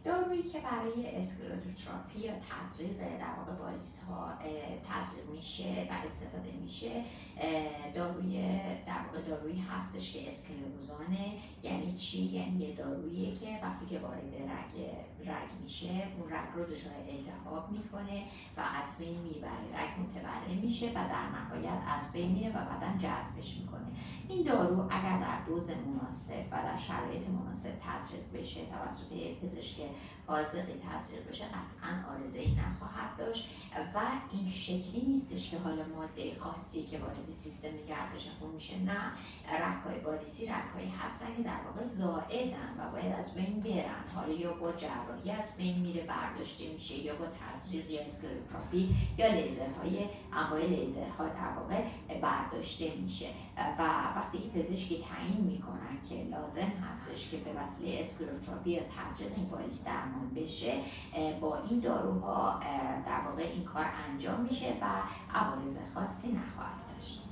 دارویی که برای اسکلروتراپی یا تزریق در واقع واریس ها تزریق میشه و استفاده میشه، دارویی هستش که اسکلروزانه. یعنی چی؟ یعنی یه داروییه که وقتی که وارد رگ میشه، اون رگ رو دچار التهاب میکنه و از بین میبره، رگ متورم میشه و در نهایت از بین میره و بعدن جذبش میکنه. این دارو اگر در دوز مناسب و در شرایط مناسب تزریق بشه، توسط یک پزشک حاذقی تزریق بشه، قطعا عارضه‌ای نخواهد داشت و این شکلی نیستش که حالا ماده خاصی که وارد سیستم گردش خون میشه. نه، رگ‌های واریسی رگ‌هایی هستن که در واقع زائدن و باید از بین برن. حالا یا با جراحی از بین میره، برداشته میشه، یا با تزریق یا اسکلروتراپی یا لیزرهای انواع لیزرها در واقع برداشته میشه. و وقتی که پزشکی تعیین میکنن که لازم هستش که به وسیله اسکلروتراپی یا تزریق این واریس درمان بشه، با این داروها در واقع این کار انجام میشه و عوارض خاصی نخواهد داشت.